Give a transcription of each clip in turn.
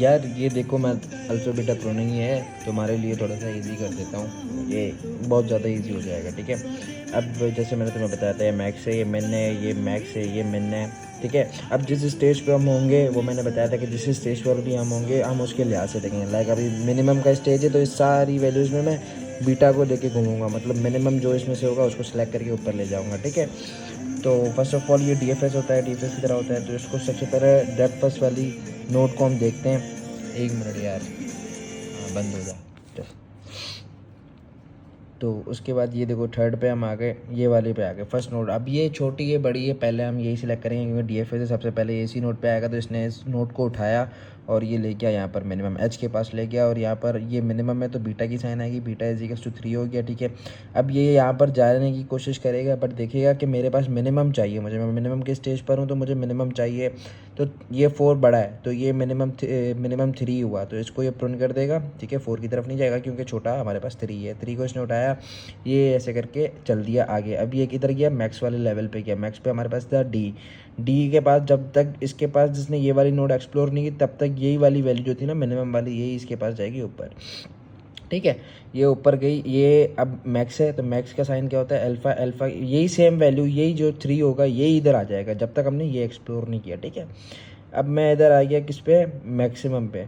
यार ये देखो, मैं अल्फ़ा बीटा प्रोनिंग ही है, तुम्हारे लिए थोड़ा सा इजी कर देता हूँ, ये बहुत ज़्यादा इजी हो जाएगा, ठीक है। अब जैसे मैंने तुम्हें बताया था, ये मैक्स है, ये मिन है, ये मैक्स है, ये मिन है, ठीक है। अब जिस स्टेज पे हम होंगे वो मैंने बताया था कि जिस स्टेज पर भी हम होंगे हम उसके लिहाज से देखेंगे। लाइक अभी मिनिमम का स्टेज है तो इस सारी वैल्यूज़ में मैं बीटा को लेके घूमूंगा, मतलब मिनिमम जो इसमें से होगा उसको सेलेक्ट करके ऊपर ले जाऊंगा, ठीक है। तो फर्स्ट ऑफ ऑल ये डीएफएस होता है, डीएफएस की तरह होता है, तो इसको सबसे पहले डेप्थ फर्स्ट वाली नोट को हम देखते हैं। एक मिनट यार, हाँ बंद हो जा। तो उसके बाद ये देखो थर्ड पे हम आ गए, ये वाले पे आ गए, फर्स्ट नोट। अब ये छोटी है बड़ी है, पहले हम यही सिलेक्ट करेंगे क्योंकि डीएफए से सबसे पहले इसी नोट पे आएगा, तो इसने इस नोट को उठाया और ये ले गया यहाँ पर मिनिमम एच के पास ले गया, और यहाँ पर ये मिनिमम है तो बीटा की साइन आएगी, बीटा इज इक्वल्स टू 3 हो गया, ठीक है। अब ये यहाँ पर जाने की कोशिश करेगा बट देखेगा कि मेरे पास मिनिमम चाहिए, मुझे मैं मिनिमम के स्टेज पर हूँ तो मुझे मिनिमम चाहिए। तो ये 4 बड़ा है तो ये मिनिमम 3 हुआ, तो इसको ये प्रिंट कर देगा, ठीक है। 4 की तरफ नहीं जाएगा क्योंकि छोटा हमारे पास 3 है, 3 को इसने उठाया, ये ऐसे करके चल दिया आगे। अब ये किधर गया, मैक्स वाले लेवल पे गया। मैक्स पे हमारे पास था डी, डी के पास जब तक इसके पास जिसने ये वाली नोड एक्सप्लोर नहीं की तब तक यही वाली वैल्यू जो थी ना मिनिमम वाली, यही इसके पास जाएगी ऊपर, ठीक है। ये ऊपर गई, ये अब मैक्स है तो मैक्स का साइन क्या होता है, अल्फा। अल्फा यही सेम वैल्यू, यही जो 3 होगा यही इधर आ जाएगा जब तक हमने ये एक्सप्लोर नहीं किया, ठीक है। अब मैं इधर आ गया किस पे, मैक्सिमम पे।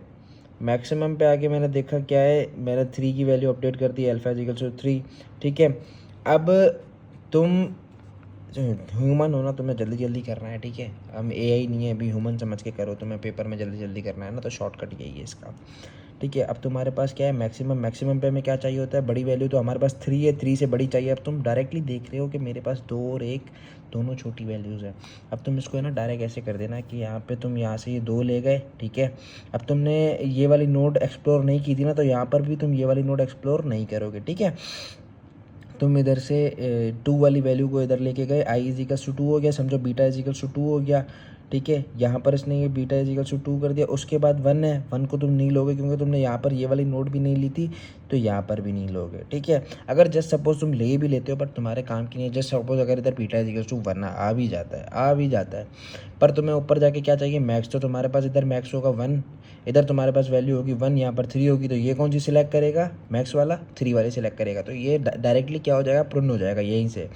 मैक्सिमम पे आके मैंने देखा क्या है, मैंने 3 की वैल्यू अपडेट कर दी, अल्फा इक्वल्स टू 3, ठीक है। अब तुम ह्यूमन हो ना, तुम्हें जल्दी जल्दी करना है, ठीक है। हम एआई नहीं है, अभी ह्यूमन समझ के करो, तुम्हें पेपर में जल्दी जल्दी करना है ना, तो शॉर्टकट यही है इसका, ठीक है। अब तुम्हारे पास क्या है, मैक्सिमम। मैक्सिमम पे हमें क्या चाहिए होता है, बड़ी वैल्यू, तो हमारे पास 3 है, 3 से बड़ी चाहिए। अब तुम डायरेक्टली देख रहे हो कि मेरे पास 2 और 1 दोनों छोटी वैल्यूज़ हैं। अब तुम इसको है ना डायरेक्ट ऐसे कर देना कि यहाँ पे तुम यहाँ से ये 2 ले गए, ठीक है। अब तुमने ये वाली नोड एक्सप्लोर नहीं की थी ना, तो यहाँ पर भी तुम ये वाली नोड एक्सप्लोर नहीं करोगे, ठीक है। तुम इधर से 2 वाली वैल्यू को इधर लेके गए, आई इज इक्वल्स टू 2 हो गया, समझो बीटा इज इक्वल्स टू 2 हो गया, ठीक है। यहाँ पर इसने ये बीटा इज इक्वल्स टू 2 कर दिया। उसके बाद 1 है, 1 को तुम नहीं लोगे क्योंकि तुमने यहाँ पर ये वाली नोट भी नहीं ली थी, तो यहाँ पर भी नहीं लोगे, ठीक है। अगर जस्ट सपोज तुम ले भी लेते हो बट तुम्हारे काम की नहीं है, जस्ट सपोज अगर इधर बीटा इज इक्वल्स टू 1 आ भी जाता है, आ भी जाता है, पर तुम्हें ऊपर जाके क्या चाहिए, मैक्स। तो तुम्हारे पास इधर मैक्स होगा 1, इधर तुम्हारे पास वैल्यू होगी 1, यहाँ पर 3 होगी, तो ये कौन सी सिलेक्ट करेगा, मैक्स वाला 3 वाले सिलेक्ट करेगा, तो ये डायरेक्टली क्या हो जाएगा, प्रुन हो जाएगा यहीं से।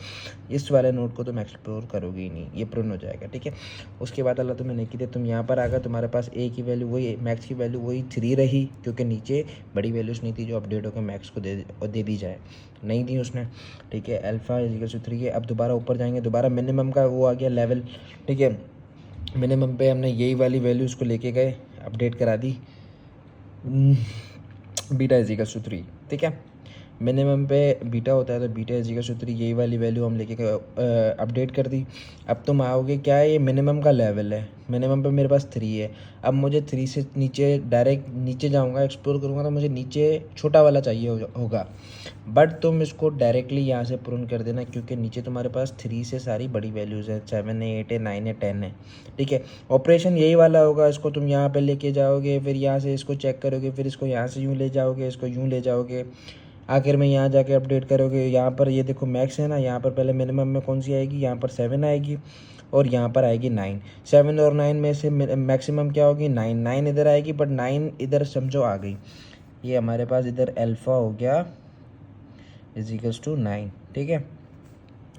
इस वाले नोट को तुम एक्सप्लोर करोगे ही नहीं, ये प्रुन हो जाएगा, ठीक है। उसके बाद अल्लाह तुम्हें नहीं की, तुम यहाँ पर आ गए, तुम्हारे पास ए की वैल्यू वही, मैक्स की वैल्यू वही 3 रही, क्योंकि नीचे बड़ी वैल्यूज नहीं थी जो अपडेट होकर मैक्स को दे दी जाए, नहीं दी उसने, ठीक है। अल्फा इक्वल्स टू 3 है। अब दोबारा ऊपर जाएंगे, दोबारा मिनिमम का वो आ गया लेवल, ठीक है। मिनिमम पे हमने यही वाली वैल्यू उसको लेके गए, अपडेट करा दी, बीटा इज इक्वल्स टू 3, ठीक है। मिनिमम पे बीटा होता है तो बीटा इज इक्वल्स टू 3, यही वाली वैल्यू हम लेके अपडेट कर दी। अब तुम आओगे, क्या है, ये मिनिमम का लेवल है, मिनिमम पे मेरे पास 3 है। अब मुझे 3 से नीचे डायरेक्ट नीचे जाऊंगा, एक्सप्लोर करूंगा, तो मुझे नीचे छोटा वाला चाहिए होगा, बट तुम इसको डायरेक्टली यहाँ से प्रूव कर देना क्योंकि नीचे तुम्हारे पास 3 से सारी बड़ी वैल्यूज़ है, 7 है, 8 है, 9 है, 10 है, ठीक है। ऑपरेशन यही वाला होगा, इसको तुम यहाँ पे लेके जाओगे, फिर यहाँ से इसको चेक करोगे, फिर इसको यहाँ से यूँ ले जाओगे, इसको यूँ ले जाओगे, आखिर में यहाँ जाके अपडेट करोगे। यहाँ पर ये देखो मैक्स है ना, यहाँ पर पहले मिनिमम में कौन सी आएगी, यहाँ पर 7 आएगी और यहाँ पर आएगी 9। 7 और 9 में से मैक्सिमम क्या होगी, 9। 9 इधर आएगी बट 9 इधर समझो आ गई, ये हमारे पास इधर अल्फ़ा हो गया इज इक्वल्स टू 9, ठीक है।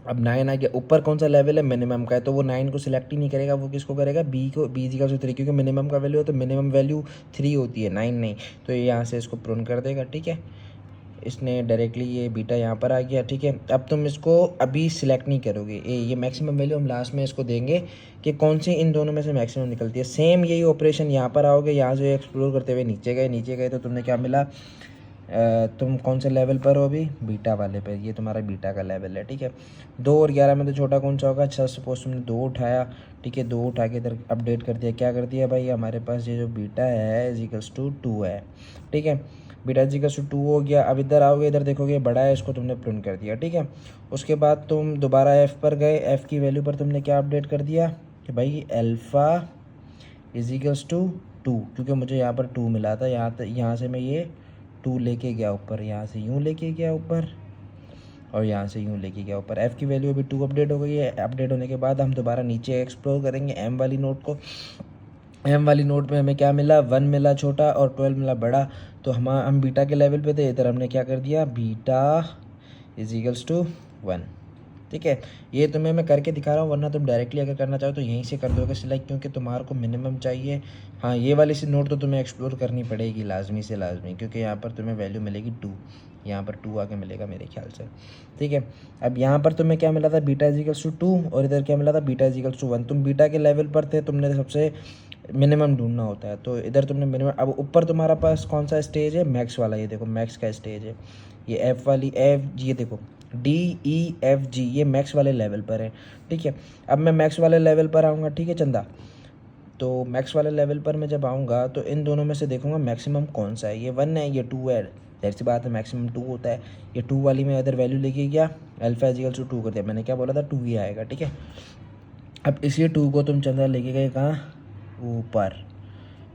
अब 9 आ गया, ऊपर कौन सा लेवल है, मिनिमम का है, तो वो 9 को सिलेक्ट ही नहीं करेगा, वो किसको करेगा, बी को, बी इज इक्वल्स टू 3, क्योंकि मिनिमम का वैल्यू है तो मिनिमम वैल्यू 3 होती है, 9 नहीं, तो ये यहाँ से इसको प्रून कर देगा, ठीक है। इसने डायरेक्टली ये बीटा यहाँ पर आ गया, ठीक है। अब तुम इसको अभी सिलेक्ट नहीं करोगे, ये मैक्सिमम वैल्यू हम लास्ट में इसको देंगे कि कौन सी इन दोनों में से मैक्सिमम निकलती है। सेम यही ऑपरेशन यहाँ पर आओगे, यहाँ से एक्सप्लोर करते हुए नीचे गए, नीचे गए तो तुमने क्या मिला, तुम कौन से लेवल पर हो अभी, बीटा वाले पे, ये तुम्हारा बीटा का लेवल है, ठीक है। 2 और 11 में तो छोटा कौन सा होगा, अच्छा सपोज तुमने 2 उठाया, ठीक है, 2 उठा के इधर अपडेट कर दिया, क्या कर दिया भाई, हमारे पास ये जो बीटा है इज इक्वल्स टू 2 है, ठीक है। बीटा इज इक्वल्स टू 2 हो गया। अब इधर आओगे, इधर देखोगे बड़ा है, इसको तुमने प्रिंट कर दिया, ठीक है। उसके बाद तुम दोबारा एफ़ पर गए, एफ़ की वैल्यू पर तुमने क्या अपडेट कर दिया कि भाई अल्फ़ा इज इक्वल्स टू 2, क्योंकि मुझे यहाँ पर 2 मिला था, यहाँ से मैं ये 2 लेके गया ऊपर, यहाँ से यूँ लेके गया ऊपर और यहाँ से यूँ लेके गया ऊपर। एफ़ की वैल्यू अभी 2 अपडेट हो गई है। अपडेट होने के बाद हम दोबारा नीचे एक्सप्लोर करेंगे एम वाली नोट को, एम वाली नोट में हमें क्या मिला, 1 मिला छोटा और 12 मिला बड़ा। तो हम बीटा के लेवल पे थे, इधर हमने क्या कर दिया, बीटा इज इक्वल्स टू 1। ठीक है, ये तुम्हें मैं करके दिखा रहा हूँ, वरना तुम डायरेक्टली अगर करना चाहो तो यहीं से कर दोगे सिलेक्ट, क्योंकि तुम्हारे को मिनिमम चाहिए। हाँ, ये वाली सी नोट तो तुम्हें एक्सप्लोर करनी पड़ेगी लाजमी से लाजमी, क्योंकि यहाँ पर तुम्हें वैल्यू मिलेगी 2, यहाँ पर 2 आके मिलेगा मेरे ख्याल से। ठीक है, अब यहाँ पर तुम्हें क्या मिला था, बीटा इजिकल्स टू 2, और इधर क्या मिला था, बीटा इजिकल्स टू 1। तुम बीटा के लेवल पर थे, तुमने सबसे मिनिमम ढूंढना होता है, तो इधर तुमने मिनिमम। अब ऊपर तुम्हारा पास कौन सा स्टेज है, मैक्स वाला, ये देखो मैक्स का स्टेज है। ये एफ वाली एफ, ये देखो डी ई एफ जी, ये मैक्स वाले लेवल पर है। ठीक है, अब मैं मैक्स वाले लेवल पर आऊँगा। ठीक है चंदा, तो मैक्स वाले लेवल पर मैं जब आऊँगा तो इन दोनों में से देखूँगा मैक्सिमम कौन सा है, ये 1 है, ये 2 है। जाहिर सी बात है मैक्सिमम 2 होता है। ये 2 वाली में अदर वैल्यू लेके गया, अल्फा इजिकल्स टू 2 कर दिया। मैंने क्या बोला था, 2 ही आएगा। ठीक है, अब इसी 2 को तुम चंदा लेके गए कहाँ, ऊपर।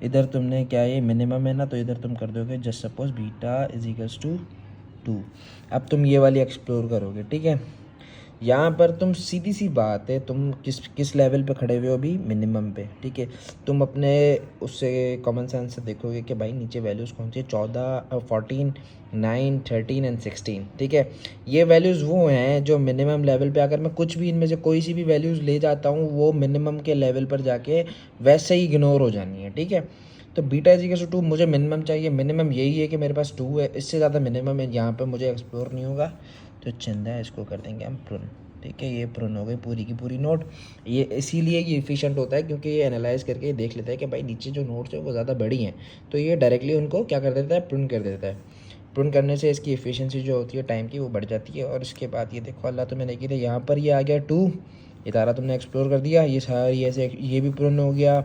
इधर तुमने क्या, ये मिनिमम है ना, तो इधर तुम कर दोगे just suppose beta is equals to 2। अब तुम ये वाली एक्सप्लोर करोगे। ठीक है, यहाँ पर तुम सीधी सी बात है, तुम किस लेवल पे खड़े हुए हो अभी, मिनिमम पे। ठीक है, तुम अपने उससे कॉमन सेंस से देखोगे कि भाई नीचे वैल्यूज़ कौन सी है, 14, 14, 9, 13 एंड 16। ठीक है, ये वैल्यूज़ वो हैं जो मिनिमम लेवल पे, अगर मैं कुछ भी इनमें से कोई सी भी वैल्यूज़ ले जाता हूँ, वो मिनिमम के लेवल पर जाके वैसे ही इग्नोर हो जानी है। ठीक है, तो बीटा इजिकल्स टू 2 मुझे मिनिमम चाहिए, मिनिमम यही है कि मेरे पास 2 है, इससे ज़्यादा मिनिमम है, यहाँ पे मुझे एक्सप्लोर नहीं होगा। तो चंदा इसको कर देंगे हम प्रुन। ठीक है, ये प्रुन हो गई पूरी की पूरी नोट। ये इसीलिए ये एफिशिएंट होता है, क्योंकि ये एनालाइज करके ये देख लेता है कि भाई नीचे जो नोट्स है वो ज़्यादा बड़ी हैं, तो ये डायरेक्टली उनको क्या कर देता है, प्रुन कर देता है। प्रुन करने से इसकी एफिशिएंसी जो होती है टाइम की, वो बढ़ जाती है। और इसके बाद ये देखो, अल्लाह तो मैंने की थी, यहाँ पर ये आ गया 2, ये तारा तुमने एक्सप्लोर कर दिया, ये सारी ऐसे, ये भी प्रुन हो गया,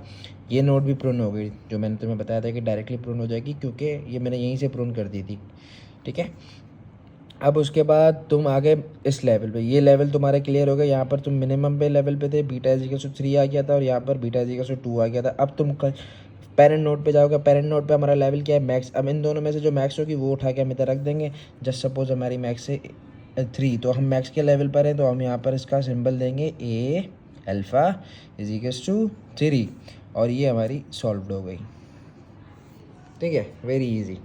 ये नोट भी प्रुन हो गई, जो मैंने तुम्हें बताया था कि डायरेक्टली प्रुन हो जाएगी, क्योंकि ये मैंने यहीं से प्रुन कर दी थी। ठीक है, अब उसके बाद तुम आगे इस लेवल पे, ये लेवल तुम्हारे क्लियर हो गए। यहाँ पर तुम मिनिमम पे लेवल पे थे, बीटा इजिकल्स टू 3 आ गया था, और यहाँ पर बीटा इजिकल्स टू 2 आ गया था। अब तुम पेरेंट नोट पे जाओगे, पेरेंट नोट पे हमारा लेवल क्या है, मैक्स। अब इन दोनों में से जो मैक्स होगी वो उठा के हम इधर रख देंगे। जस्ट सपोज हमारी मैक्स है 3, तो हम मैक्स के लेवल पर हैं, तो हम यहाँ पर इसका सिंबल देंगे ए अल्फ़ा इजिकल्स टू 3, और ये हमारी सॉल्व्ड हो गई। ठीक है, वेरी इजी।